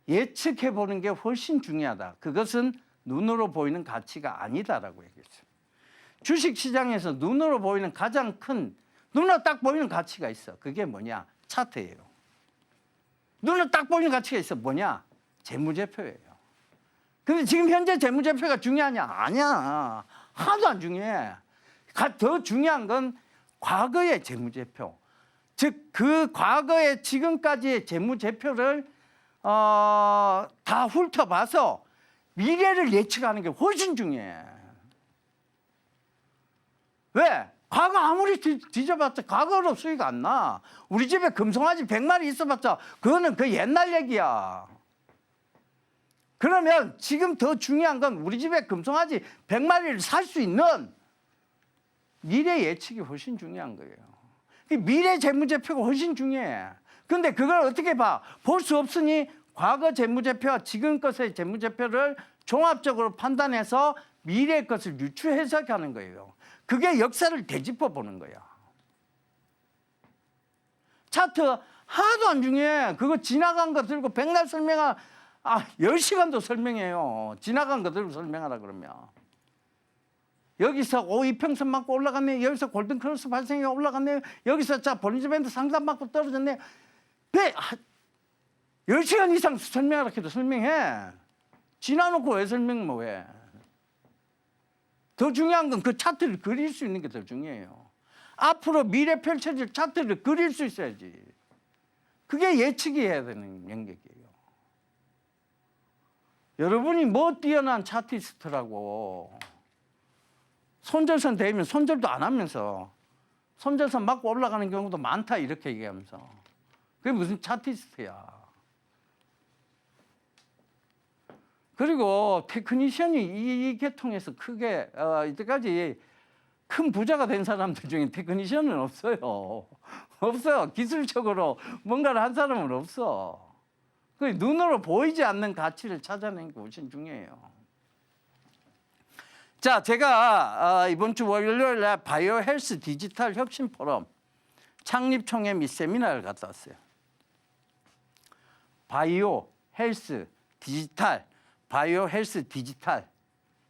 예측해 보는 게 훨씬 중요하다. 그것은 눈으로 보이는 가치가 아니다라고 얘기했어요. 주식 시장에서 눈으로 보이는 가장 큰, 눈으로 딱 보이는 가치가 있어. 그게 뭐냐? 차트예요. 눈으로 딱 보이는 가치가 있어. 뭐냐? 재무제표예요. 근데 지금 현재 재무제표가 중요하냐? 아니야. 하나도 안 중요해. 더 중요한 건 과거의 재무제표. 즉, 그 과거의 지금까지의 재무제표를 다 훑어봐서 미래를 예측하는 게 훨씬 중요해. 왜? 과거 아무리 뒤져봤자 과거로 수익 안 나. 우리 집에 금송아지 100마리 있어봤자 그거는 그 옛날 얘기야. 그러면 지금 더 중요한 건 우리 집에 금송아지 100마리를 살 수 있는 미래 예측이 훨씬 중요한 거예요. 미래 재무제표가 훨씬 중요해. 근데 그걸 어떻게 봐? 볼 수 없으니 과거 재무제표와 지금 것의 재무제표를 종합적으로 판단해서 미래의 것을 유추 해석하는 거예요. 그게 역사를 되짚어 보는 거야. 차트 하나도 안 중요해. 그거 지나간 거 들고 백날 설명하 10시간도 설명해요. 지나간 거 들고 설명하라 그러면. 여기서 이평선 맞고 올라갔네. 여기서 골든 크로스 발생이 올라갔네. 여기서 자 볼린저 밴드 상단 맞고 떨어졌네. 10시간 이상 설명하라 해도 설명해. 지나놓고 왜 설명 뭐해. 더 중요한 건 그 차트를 그릴 수 있는 게 더 중요해요. 앞으로 미래 펼쳐질 차트를 그릴 수 있어야지. 그게 예측이 해야 되는 영역이에요. 여러분이 뭐 뛰어난 차티스트라고. 손절선 대면 손절도 안 하면서 손절선 맞고 올라가는 경우도 많다 이렇게 얘기하면서. 그게 무슨 차티스트야. 그리고 테크니션이 이 계통에서 크게 이때까지 큰 부자가 된 사람들 중에 테크니션은 없어요. 없어요. 기술적으로 뭔가를 한 사람은 없어. 그 눈으로 보이지 않는 가치를 찾아내는 게 훨씬 중요해요. 자, 제가 이번 주 월요일 날 바이오 헬스 디지털 혁신 포럼 창립총회 및 세미나를 갔다 왔어요. 바이오 헬스 디지털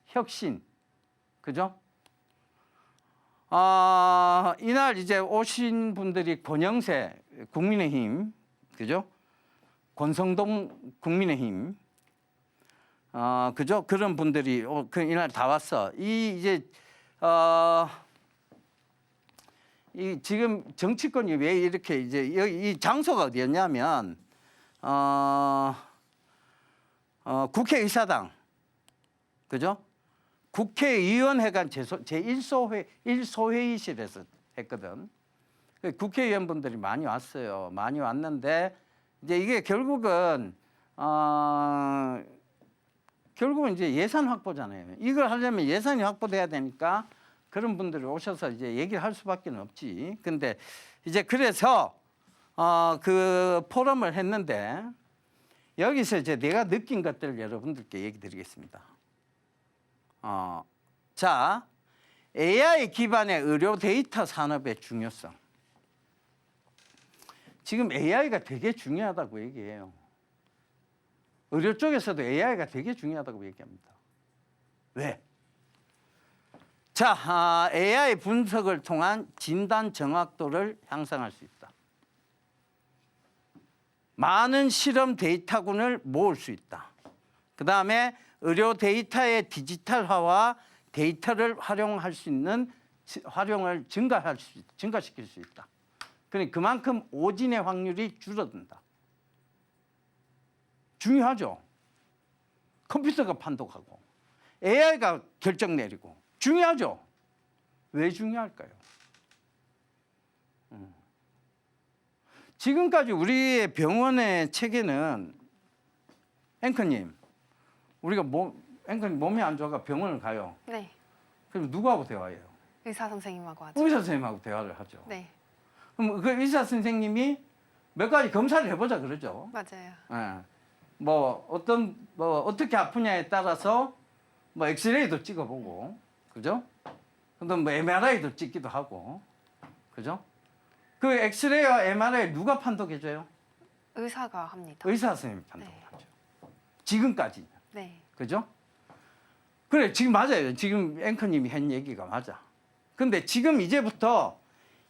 혁신, 그죠? 이날 이제 오신 분들이 권영세 국민의힘, 그죠? 권성동 국민의힘, 그죠? 그런 분들이 이날 다 왔어. 이 지금 정치권이 왜 이렇게 이제 이 장소가 어디였냐면 국회의사당, 그죠? 국회의원회관 제1소회의실에서 했거든. 국회의원분들이 많이 왔어요. 많이 왔는데 이제 이게 결국은 이제 예산 확보잖아요. 이걸 하려면 예산이 확보돼야 되니까 그런 분들이 오셔서 이제 얘기를 할 수밖에 없지. 근데 이제 그래서 그 포럼을 했는데 여기서 이제 내가 느낀 것들을 여러분들께 얘기 드리겠습니다. 자, AI 기반의 의료 데이터 산업의 중요성. 지금 AI가 되게 중요하다고 얘기해요. 의료 쪽에서도 AI가 되게 중요하다고 얘기합니다. 왜? 자, AI 분석을 통한 진단 정확도를 향상할 수 있다. 많은 실험 데이터군을 모을 수 있다. 그 다음에 의료 데이터의 디지털화와 데이터를 활용할 수 있는 활용을 증가시킬 수 있다. 그러니까 그만큼 오진의 확률이 줄어든다. 중요하죠. 컴퓨터가 판독하고 AI가 결정 내리고 중요하죠. 왜 중요할까요? 지금까지 우리의 병원의 체계는 앵커님, 우리가 앵커님 몸이 안 좋아가 병원을 가요. 네. 그럼 누구하고 대화해요? 의사 선생님하고 하죠. 의사 선생님하고 대화를 하죠. 네. 그럼 그 의사 선생님이 몇 가지 검사를 해보자 그러죠. 맞아요. 예. 어떻게 아프냐에 따라서 엑스레이도 찍어보고, 그죠? 근데 MRI도 찍기도 하고, 그죠? 그 엑스레이와 MRI 누가 판독해줘요? 의사가 합니다. 의사 선생님이 판독하죠. 지금까지. 네. 그죠? 그래, 지금 맞아요. 지금 앵커님이 한 얘기가 맞아. 근데 지금 이제부터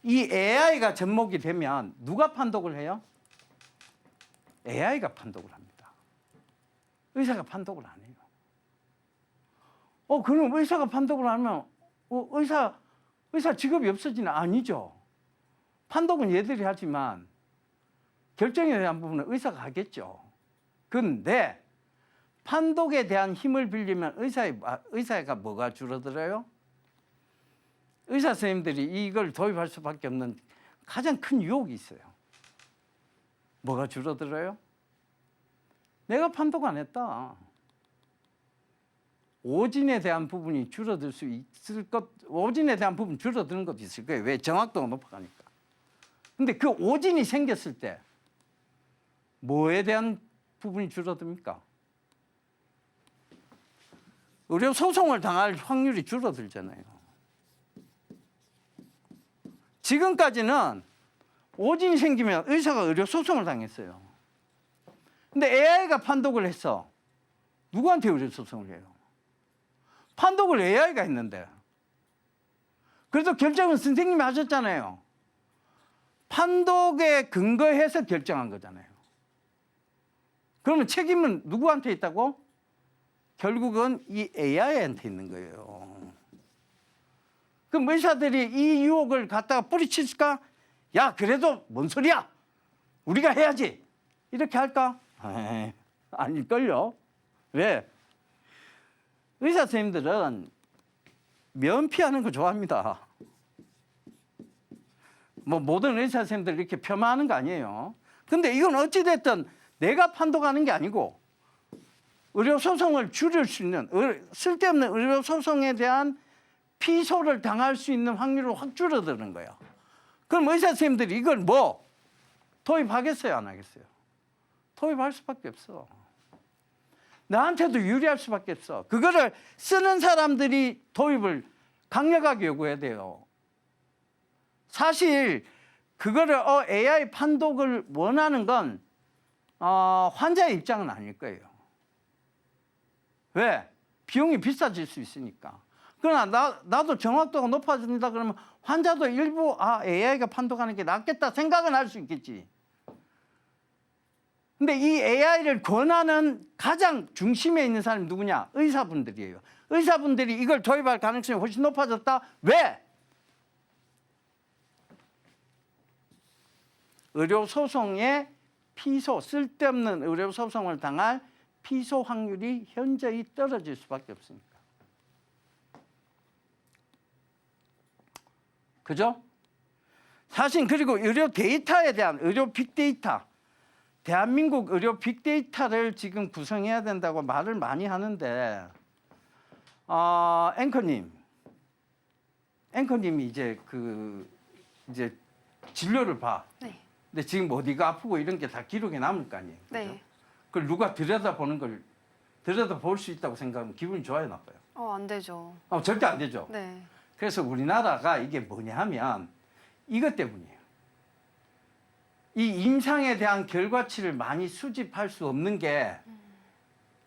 이 AI가 접목이 되면 누가 판독을 해요? AI가 판독을 합니다. 의사가 판독을 안 해요. 그럼 의사가 판독을 하면 의사 직업이 없어지는 아니죠. 판독은 얘들이 하지만 결정에 대한 부분은 의사가 하겠죠. 근데 판독에 대한 힘을 빌리면 의사가 뭐가 줄어들어요? 의사 선생님들이 이걸 도입할 수밖에 없는 가장 큰 유혹이 있어요. 뭐가 줄어들어요? 내가 판독 안 했다. 오진에 대한 부분이 줄어들 수 있을 오진에 대한 부분 줄어드는 것도 있을 거예요. 왜? 정확도가 높아가니까. 근데 그 오진이 생겼을 때 뭐에 대한 부분이 줄어듭니까? 의료 소송을 당할 확률이 줄어들잖아요. 지금까지는 오진이 생기면 의사가 의료 소송을 당했어요. 근데 AI가 판독을 했어. 누구한테 의료 소송을 해요? 판독을 AI가 했는데. 그래서 결정은 선생님이 하셨잖아요. 판독에 근거해서 결정한 거잖아요. 그러면 책임은 누구한테 있다고? 결국은 이 AI한테 있는 거예요. 그럼 의사들이 이 유혹을 갖다가 뿌리칠까? 야, 그래도 뭔 소리야? 우리가 해야지. 이렇게 할까? 에이, 아닐걸요. 왜? 의사 선생님들은 면피하는 거 좋아합니다. 뭐 모든 의사 선생님들 이렇게 폄하하는 거 아니에요. 근데 이건 어찌됐든 내가 판독하는 게 아니고 의료소송을 줄일 수 있는, 쓸데없는 의료소송에 대한 피소를 당할 수 있는 확률을 확 줄어드는 거예요. 그럼 의사 선생님들이 이걸 뭐 도입하겠어요? 안 하겠어요? 도입할 수밖에 없어. 나한테도 유리할 수밖에 없어. 그거를 쓰는 사람들이 도입을 강력하게 요구해야 돼요. 사실 그거를 AI 판독을 원하는 건 환자의 입장은 아닐 거예요. 왜? 비용이 비싸질 수 있으니까. 그러나 나도 정확도가 높아진다 그러면 환자도 일부 AI가 판독하는 게 낫겠다 생각은 할 수 있겠지. 근데 이 AI를 권하는 가장 중심에 있는 사람이 누구냐? 의사분들이에요. 의사분들이 이걸 도입할 가능성이 훨씬 높아졌다. 왜? 의료소송의 피소, 쓸데없는 의료소송을 당할 피소 확률이 현저히 떨어질 수밖에 없으니까. 그죠? 사실 그리고 의료 데이터에 대한 의료 빅데이터, 대한민국 의료 빅데이터를 지금 구성해야 된다고 말을 많이 하는데 앵커님이 이제 이제 진료를 봐. 네. 근데 지금 어디가 아프고 이런 게 다 기록에 남을 거 아니에요. 그죠? 네. 그걸 누가 들여다볼 수 있다고 생각하면 기분이 좋아요, 나빠요? 안 되죠. 절대 안 되죠. 네. 그래서 우리나라가 이게 뭐냐 하면 이것 때문이에요. 이 임상에 대한 결과치를 많이 수집할 수 없는 게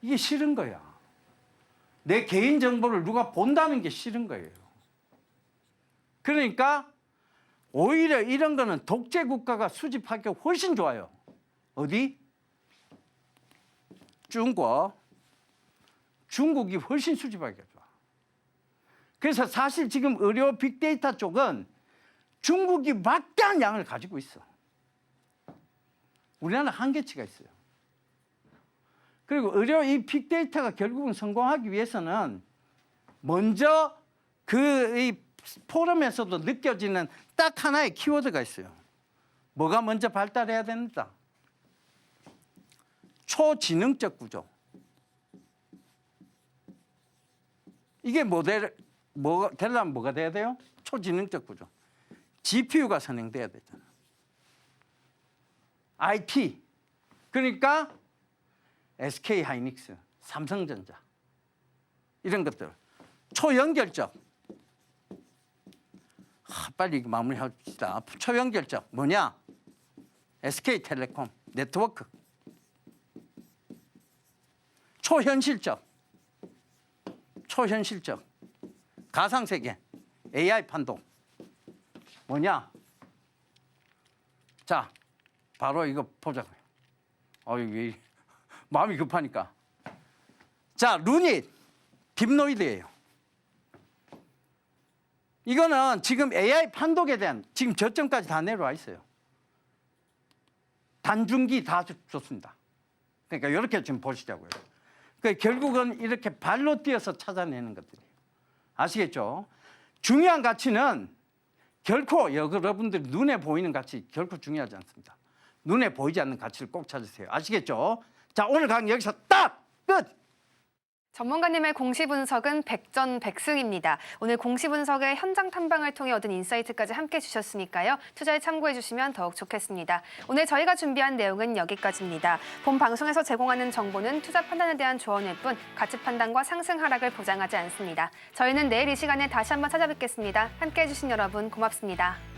이게 싫은 거야. 내 개인 정보를 누가 본다는 게 싫은 거예요. 그러니까 오히려 이런 거는 독재 국가가 수집하기가 훨씬 좋아요. 어디? 중국이 훨씬 수집하기가 좋아. 그래서 사실 지금 의료 빅데이터 쪽은 중국이 막대한 양을 가지고 있어. 우리나라는 한계치가 있어요. 그리고 의료 이 빅데이터가 결국은 성공하기 위해서는 먼저 이 포럼에서도 느껴지는 딱 하나의 키워드가 있어요. 뭐가 먼저 발달해야 된다? 초지능적 구조. 이게 되려면 뭐가 돼야 돼요? 초지능적 구조. GPU가 선행돼야 되잖아. IT. 그러니까 SK 하이닉스, 삼성전자. 이런 것들. 초연결적. 빨리 이거 마무리합시다. 초연결적. 뭐냐? SK텔레콤, 네트워크. 초현실적. 가상세계. AI 판독. 뭐냐? 자, 바로 이거 보자고요. 왜 마음이 급하니까. 자, 루닛, 딥노이드예요. 이거는 지금 AI 판독에 대한 지금 저점까지 다 내려와 있어요. 단중기 다 좋습니다. 그러니까 이렇게 좀 보시자고요. 그러니까 결국은 이렇게 발로 뛰어서 찾아내는 것들이에요. 아시겠죠? 중요한 가치는 결코 여러분들 눈에 보이는 가치 결코 중요하지 않습니다. 눈에 보이지 않는 가치를 꼭 찾으세요. 아시겠죠? 자, 오늘 강의 여기서 딱 끝! 전문가님의 공시 분석은 백전백승입니다. 오늘 공시 분석의 현장 탐방을 통해 얻은 인사이트까지 함께 주셨으니까요. 투자에 참고해 주시면 더욱 좋겠습니다. 오늘 저희가 준비한 내용은 여기까지입니다. 본 방송에서 제공하는 정보는 투자 판단에 대한 조언일 뿐 가치 판단과 상승 하락을 보장하지 않습니다. 저희는 내일 이 시간에 다시 한번 찾아뵙겠습니다. 함께해 주신 여러분 고맙습니다.